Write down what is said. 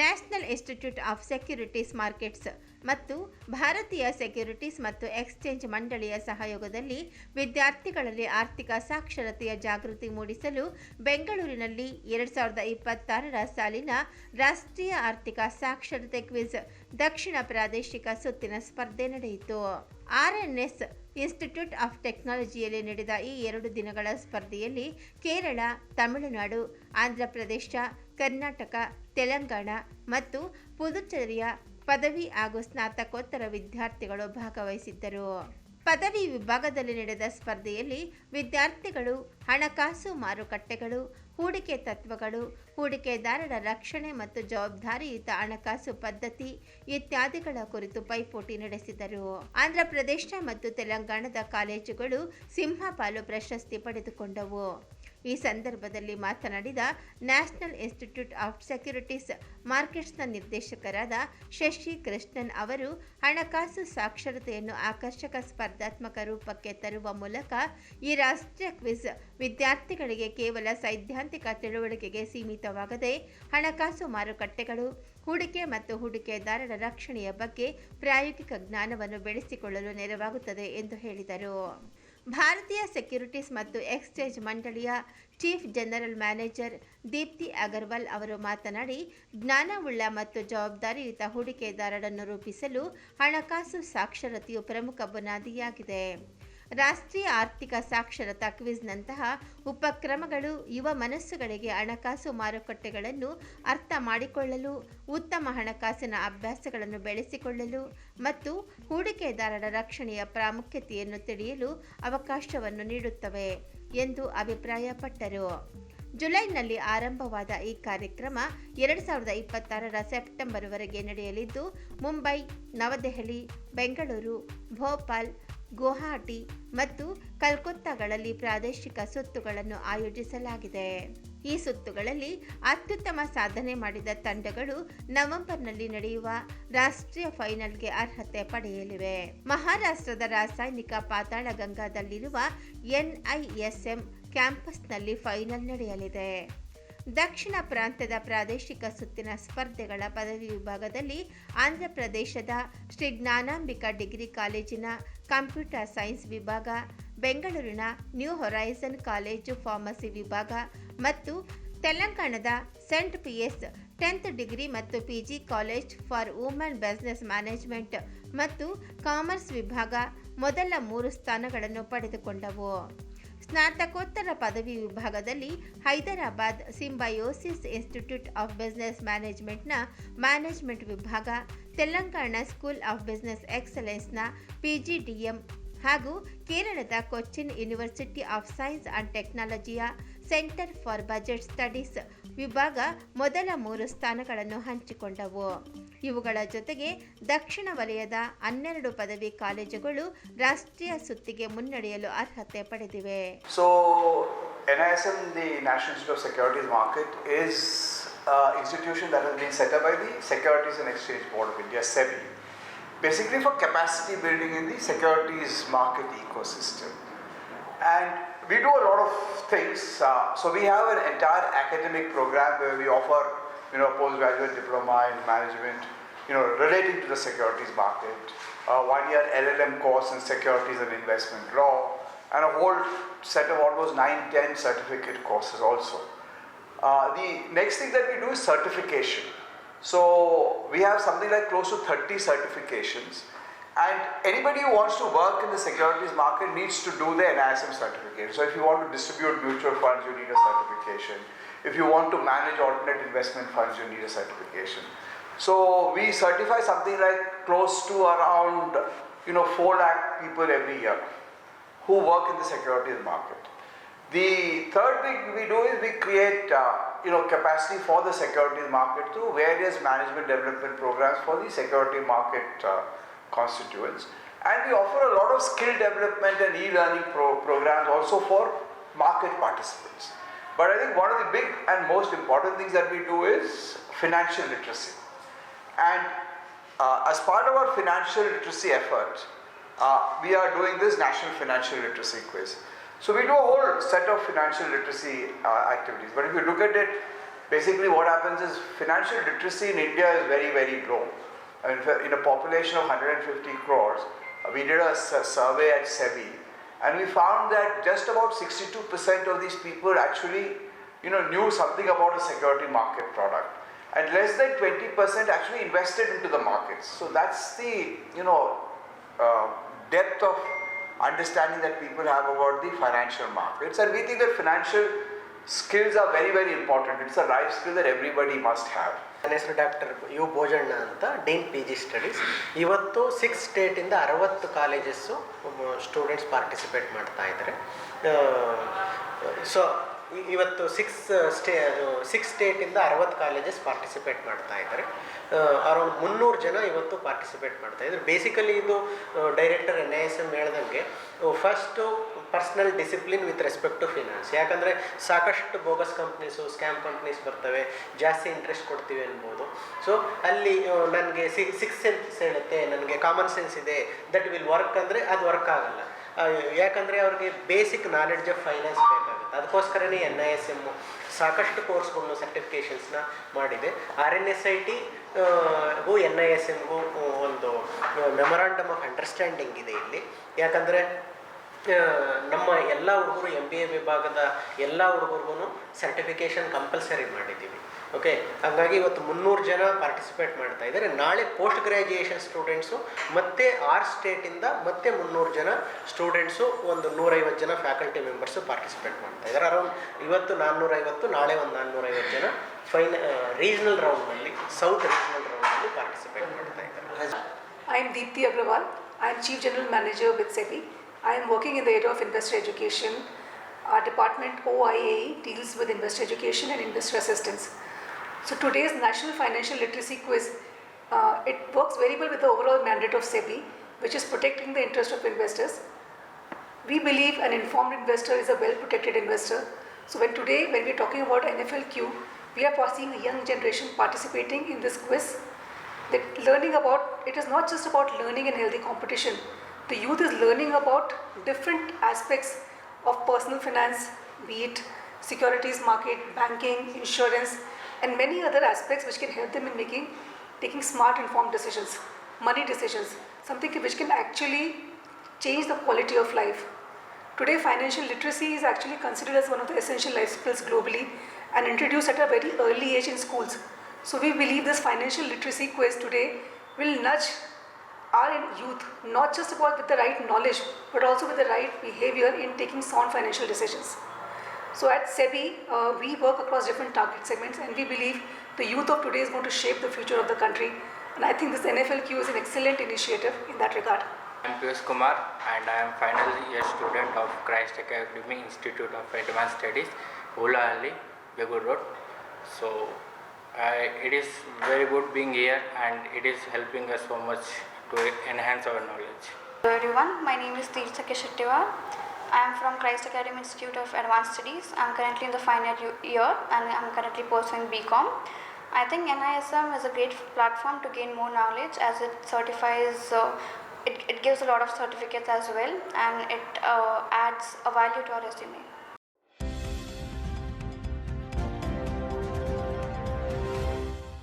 National institute of securities markets ಮತ್ತು ಭಾರತೀಯ securities ಮತ್ತು ಎಕ್ಸ್ಚೇಂಜ್ ಮಂಡಳಿಯ ಸಹಯೋಗದಲ್ಲಿ ವಿದ್ಯಾರ್ಥಿಗಳಲ್ಲಿ ಆರ್ಥಿಕ ಸಾಕ್ಷರತೆಯ ಜಾಗೃತಿ ಮೂಡಿಸಲು ಬೆಂಗಳೂರಿನಲ್ಲಿ 2026ರ ಸಾಲಿನ ರಾಷ್ಟ್ರೀಯ ಆರ್ಥಿಕ ಸಾಕ್ಷರತೆ ಕ್ವಿಜ್ ದಕ್ಷಿಣ ಪ್ರಾದೇಶಿಕ ಸುತ್ತಿನ ಸ್ಪರ್ಧೆ ನಡೆಯಿತು. ಆರ್ಎನ್ಎಸ್ ಇನ್ಸ್ಟಿಟ್ಯೂಟ್ ಆಫ್ ಟೆಕ್ನಾಲಜಿಯಲ್ಲಿ ನಡೆದ ಈ 2 ದಿನಗಳ ಸ್ಪರ್ಧೆಯಲ್ಲಿ ಕೇರಳ, ತಮಿಳುನಾಡು, ಆಂಧ್ರಪ್ರದೇಶ, ಕರ್ನಾಟಕ, ತೆಲಂಗಾಣ ಮತ್ತು ಪುದುಚೇರಿಯ ಪದವಿ ಹಾಗೂ ಸ್ನಾತಕೋತ್ತರ ವಿದ್ಯಾರ್ಥಿಗಳು ಭಾಗವಹಿಸಿದ್ದರು. ಪದವಿ ವಿಭಾಗದಲ್ಲಿ ನಡೆದ ಸ್ಪರ್ಧೆಯಲ್ಲಿ ವಿದ್ಯಾರ್ಥಿಗಳು ಹಣಕಾಸು ಮಾರುಕಟ್ಟೆಗಳು, ಹೂಡಿಕೆ ತತ್ವಗಳು, ಹೂಡಿಕೆದಾರರ ರಕ್ಷಣೆ ಮತ್ತು ಜವಾಬ್ದಾರಿಯುತ ಹಣಕಾಸು ಪದ್ಧತಿ ಇತ್ಯಾದಿಗಳ ಕುರಿತು ಪೈಪೋಟಿ ನಡೆಸಿದರು. ಆಂಧ್ರಪ್ರದೇಶ ಮತ್ತು ತೆಲಂಗಾಣದ ಕಾಲೇಜುಗಳು ಸಿಂಹಪಾಲು ಪ್ರಶಸ್ತಿ ಪಡೆದುಕೊಂಡವು. ಈ ಸಂದರ್ಭದಲ್ಲಿ ಮಾತನಾಡಿದ ನ್ಯಾಷನಲ್ ಇನ್ಸ್ಟಿಟ್ಯೂಟ್ ಆಫ್ ಸೆಕ್ಯೂರಿಟೀಸ್ ಮಾರ್ಕೆಟ್ಸ್ನ ನಿರ್ದೇಶಕರಾದ ಶಶಿ ಕೃಷ್ಣನ್ ಅವರು ಹಣಕಾಸು ಸಾಕ್ಷರತೆಯನ್ನು ಆಕರ್ಷಕ ಸ್ಪರ್ಧಾತ್ಮಕ ರೂಪಕ್ಕೆ ತರುವ ಮೂಲಕ ಈ ರಾಷ್ಟ್ರೀಯ ಕ್ವಿಜ್ ವಿದ್ಯಾರ್ಥಿಗಳಿಗೆ ಕೇವಲ ಸೈದ್ಧಾಂತಿಕ ತಿಳುವಳಿಕೆಗೆ ಸೀಮಿತವಾಗದೆ ಹಣಕಾಸು ಮಾರುಕಟ್ಟೆಗಳು, ಹೂಡಿಕೆ ಮತ್ತು ಹೂಡಿಕೆದಾರರ ರಕ್ಷಣೆಯ ಬಗ್ಗೆ ಪ್ರಾಯೋಗಿಕ ಜ್ಞಾನವನ್ನು ಬೆಳೆಸಿಕೊಳ್ಳಲು ನೆರವಾಗುತ್ತದೆ ಎಂದು ಹೇಳಿದರು. ಭಾರತೀಯ ಸೆಕ್ಯೂರಿಟೀಸ್ ಮತ್ತು ಎಕ್ಸ್ಚೇಂಜ್ ಮಂಡಳಿಯ chief general manager Deepti Agarwal ಅವರು ಮಾತನಾಡಿ, ಜ್ಞಾನವುಳ್ಳ ಮತ್ತು ಜವಾಬ್ದಾರಿಯುತ ಹೂಡಿಕೆದಾರರನ್ನು ರೂಪಿಸಲು ಹಣಕಾಸು ಸಾಕ್ಷರತೆಯು ಪ್ರಮುಖ ಬುನಾದಿಯಾಗಿದೆ. ರಾಷ್ಟ್ರೀಯ ಆರ್ಥಿಕ ಸಾಕ್ಷರತಾ ಕ್ವಿಜ್ನಂತಹ ಉಪಕ್ರಮಗಳು ಯುವ ಮನಸ್ಸುಗಳಿಗೆ ಹಣಕಾಸು ಮಾರುಕಟ್ಟೆಗಳನ್ನು ಅರ್ಥ ಮಾಡಿಕೊಳ್ಳಲು, ಉತ್ತಮ ಹಣಕಾಸಿನ ಅಭ್ಯಾಸಗಳನ್ನು ಬೆಳೆಸಿಕೊಳ್ಳಲು ಮತ್ತು ಹೂಡಿಕೆದಾರರ ರಕ್ಷಣೆಯ ಪ್ರಾಮುಖ್ಯತೆಯನ್ನು ತಿಳಿಯಲು ಅವಕಾಶವನ್ನು ನೀಡುತ್ತವೆ ಎಂದು ಅಭಿಪ್ರಾಯಪಟ್ಟರು. ಜುಲೈನಲ್ಲಿ ಆರಂಭವಾದ ಈ ಕಾರ್ಯಕ್ರಮ 2026ರ ಸೆಪ್ಟೆಂಬರ್ವರೆಗೆ ನಡೆಯಲಿದ್ದು, ಮುಂಬೈ, ನವದೆಹಲಿ, ಬೆಂಗಳೂರು, ಭೋಪಾಲ್, ಗುವಾಹಟಿ ಮತ್ತು ಕಲ್ಕತ್ತಾಗಳಲ್ಲಿ ಪ್ರಾದೇಶಿಕ ಸುತ್ತುಗಳನ್ನು ಆಯೋಜಿಸಲಾಗಿದೆ. ಈ ಸುತ್ತುಗಳಲ್ಲಿ ಅತ್ಯುತ್ತಮ ಸಾಧನೆ ಮಾಡಿದ ತಂಡಗಳು ನವೆಂಬರ್ನಲ್ಲಿ ನಡೆಯುವ ರಾಷ್ಟ್ರೀಯ ಫೈನಲ್ಗೆ ಅರ್ಹತೆ ಪಡೆಯಲಿವೆ. ಮಹಾರಾಷ್ಟ್ರದ ರಾಸಾಯನಿಕ ಪಾತಾಳಗಂಗಾದಲ್ಲಿರುವ NISM ಕ್ಯಾಂಪಸ್ನಲ್ಲಿ ಫೈನಲ್ ನಡೆಯಲಿದೆ. ದಕ್ಷಿಣ ಪ್ರಾಂತ್ಯದ ಪ್ರಾದೇಶಿಕ ಸುತ್ತಿನ ಸ್ಪರ್ಧೆಗಳ ಪದವಿ ವಿಭಾಗದಲ್ಲಿ ಆಂಧ್ರಪ್ರದೇಶದ ಶ್ರೀ ಜ್ಞಾನಾಂಬಿಕಾ ಡಿಗ್ರಿ ಕಾಲೇಜಿನ ಕಂಪ್ಯೂಟರ್ ಸೈನ್ಸ್ ವಿಭಾಗ, ಬೆಂಗಳೂರಿನ ನ್ಯೂ ಹೊರೈಸನ್ ಕಾಲೇಜು ಫಾರ್ಮಸಿ ವಿಭಾಗ ಮತ್ತು ತೆಲಂಗಾಣದ ಸೆಂಟ್ ಪಿಎಸ್ 10th ಡಿಗ್ರಿ ಮತ್ತು PG college for women business management ಮತ್ತು ಕಾಮರ್ಸ್ ವಿಭಾಗ ಮೊದಲ 3 ಸ್ಥಾನಗಳನ್ನು ಪಡೆದುಕೊಂಡವು. ಸ್ನಾತಕೋತ್ತರ ಪದವಿ ವಿಭಾಗದಲ್ಲಿ Hyderabad Symbiosis institute of business ಮ್ಯಾನೇಜ್ಮೆಂಟ್ನ ಮ್ಯಾನೇಜ್ಮೆಂಟ್ ವಿಭಾಗ, ತೆಲಂಗಾಣ ಸ್ಕೂಲ್ ಆಫ್ ಬಿಸಿನೆಸ್ ಎಕ್ಸಲೆನ್ಸ್ನ PGDM ಹಾಗೂ ಕೇರಳದ Cochin university of science and ಟೆಕ್ನಾಲಜಿಯ ಸೆಂಟರ್ ಫಾರ್ ಬಜೆಟ್ ಸ್ಟಡೀಸ್ ವಿಭಾಗ ಮೊದಲ 3 ಸ್ಥಾನಗಳನ್ನು ಹಂಚಿಕೊಂಡವು. ಇವುಗಳ ಜೊತೆಗೆ ದಕ್ಷಿಣ ವಲಯದ 12 ಪದವಿ ಕಾಲೇಜುಗಳು ರಾಷ್ಟ್ರೀಯ ಸುತ್ತಿಗೆ ಮುನ್ನಡೆಯಲು ಅರ್ಹತೆ ಪಡೆದಿವೆ. So NISM, the National Institute of Securities Market, is an institution that has been set up by the Securities and Exchange Board of India, SEBI, basically for capacity building in the securities market ecosystem. And we do a lot of things. So we have an entire academic program where we offer, postgraduate diploma in management, relating to the securities market, 1-year LLM course in securities and investment law, and a whole set of almost 9-10 certificate courses also. The next thing that we do is certification. So we have something like close to 30 certifications, and anybody who wants to work in the securities market needs to do the NISM certification. So if you want to distribute mutual funds, you need a certification. If you want to manage alternate investment funds, you need a certification. So we certify something like close to around 4 lakh people every year who work in the securities market. The third thing we do is we create capacity for the securities market through various management development programs for the security market constituents, and we offer a lot of skill development and e-learning programs also for market participants. But I think one of the big and most important things that we do is financial literacy, and as part of our financial literacy effort, we are doing this National Financial Literacy Quiz. So we do a whole set of financial literacy activities, but if you look at it, basically what happens is financial literacy in India is very, very low. I mean, in a population of 150 crores, we did a survey at SEBI, and we found that just about 62% of these people actually, knew something about a security market product, and less than 20% actually invested into the markets. So that's the, depth of understanding that people have about the financial markets, and we think that financial skills are very, very important. It's a life skill that everybody must have. ನನ್ನ ಹೆಸರು doctor you Bhojanna ಅಂತ, dean PG studies. ಇವತ್ತು 6 ಸ್ಟೇಟಿಂದ 60 colleges students participate ಮಾಡ್ತಾ ಇದ್ದಾರೆ. So ಇವತ್ತು 6 ಸ್ಟೇಟಿಂದ 60 colleges participate ಮಾಡ್ತಾ ಇದ್ದಾರೆ. Around 300 ಜನ ಇವತ್ತು ಪಾರ್ಟಿಸಿಪೇಟ್ ಮಾಡ್ತಾ ಇದ್ದಾರೆ. ಬೇಸಿಕಲಿ ಇದು ಡೈರೆಕ್ಟರ್ NISM ಹೇಳ್ದಂಗೆ first personal discipline with respect to finance. ಯಾಕಂದರೆ ಸಾಕಷ್ಟು ಬೋಗಸ್ ಕಂಪ್ನೀಸು, ಸ್ಕ್ಯಾಮ್ ಕಂಪ್ನೀಸ್ ಬರ್ತವೆ, ಜಾಸ್ತಿ ಇಂಟ್ರೆಸ್ಟ್ ಕೊಡ್ತೀವಿ ಅನ್ಬೋದು. ಸೊ ಅಲ್ಲಿ ನನಗೆ 6 ಸೆನ್ಸ್ ಹೇಳುತ್ತೆ, ನನಗೆ ಕಾಮನ್ ಸೆನ್ಸ್ ಇದೆ, ದಟ್ ವಿಲ್ ವರ್ಕ್ ಅಂದರೆ ಅದು ವರ್ಕ್ ಆಗಲ್ಲ. ಯಾಕಂದರೆ ಅವ್ರಿಗೆ ಬೇಸಿಕ್ ನಾಲೆಡ್ಜ್ ಆಫ್ ಫೈನಾನ್ಸ್ ಬೇಕಾಗುತ್ತೆ. ಅದಕ್ಕೋಸ್ಕರನೇ NISM ಸಾಕಷ್ಟು ಕೋರ್ಸ್ಗಳನ್ನು, ಸರ್ಟಿಫಿಕೇಷನ್ಸ್ನ ಮಾಡಿದೆ. RNSITಗೂ NISMಗೂ ಒಂದು ಮೆಮೊರಾಂಡಮ್ ಆಫ್ ಅಂಡರ್ಸ್ಟ್ಯಾಂಡಿಂಗ್ ಇದೆ ಇಲ್ಲಿ. ಯಾಕಂದರೆ ನಮ್ಮ ಎಲ್ಲ ಹುಡುಗರು MBA ವಿಭಾಗದ ಎಲ್ಲ ಹುಡುಗರಿಗೂ ಸರ್ಟಿಫಿಕೇಷನ್ ಕಂಪಲ್ಸರಿ ಮಾಡಿದ್ದೀವಿ. ಓಕೆ, ಹಾಗಾಗಿ ಇವತ್ತು 300 ಜನ ಪಾರ್ಟಿಸಿಪೇಟ್ ಮಾಡ್ತಾ ಇದ್ದಾರೆ. ನಾಳೆ ಪೋಸ್ಟ್ ಗ್ರ್ಯಾಜುಯೇಷನ್ ಸ್ಟೂಡೆಂಟ್ಸು ಮತ್ತು 6 ಸ್ಟೇಟಿಂದ ಮತ್ತೆ 300 ಜನ ಸ್ಟೂಡೆಂಟ್ಸು, ಒಂದು 150 ಜನ ಫ್ಯಾಕಲ್ಟಿ ಮೆಂಬರ್ಸು ಪಾರ್ಟಿಸಿಪೇಟ್ ಮಾಡ್ತಾ ಇದ್ದಾರೆ. ಅರೌಂಡ್ ಇವತ್ತು 450, ನಾಳೆ ಒಂದು 450 ಜನ ರೀಜ್ನಲ್ ರೌಂಡ್ನಲ್ಲಿ, ಸೌತ್ ರೀಜ್ನಲ್ ರೌಂಡ್ನಲ್ಲಿ ಪಾರ್ಟಿಸಿಪೇಟ್ ಮಾಡ್ತಾ ಇದ್ದಾರೆ. I am Deepthi Agrawal. I am Chief General Manager with SEBI. I am working in the area of investor education. Our department OIAE deals with investor education and investor assistance. So today's National Financial Literacy Quiz, it works very well with the overall mandate of SEBI, which is protecting the interest of investors. We believe an informed investor is a well-protected investor. So when we're talking about NFLQ, we are seeing a young generation participating in this quiz. That learning about, it is not just about learning and healthy competition. The youth is learning about different aspects of personal finance, be it securities market, banking, insurance, and many other aspects which can help them in taking smart, informed decisions, money decisions, something which can actually change the quality of life. Today, financial literacy is actually considered as one of the essential life skills globally and introduced at a very early age in schools. So we believe this financial literacy quiz today will nudge our youth, not just about with the right knowledge, but also with the right behavior in taking sound financial decisions. So at SEBI, we work across different target segments, and we believe the youth of today is going to shape the future of the country. And I think this NFLQ is an excellent initiative in that regard. I am Piyush Kumar, and I am final year student of Christ Academy Institute of Advanced Studies, Hulahalli, Begur Road. So it is very good being here, and it is helping us so much to enhance our knowledge. Hello everyone, my name is Teertha Keshattiwar. I am from Christ Academy Institute of Advanced Studies. I am currently in the final year and I am currently pursuing BCom. I think NISM is a great platform to gain more knowledge, as it certifies, it gives a lot of certificates as well, and it adds a value to our resume.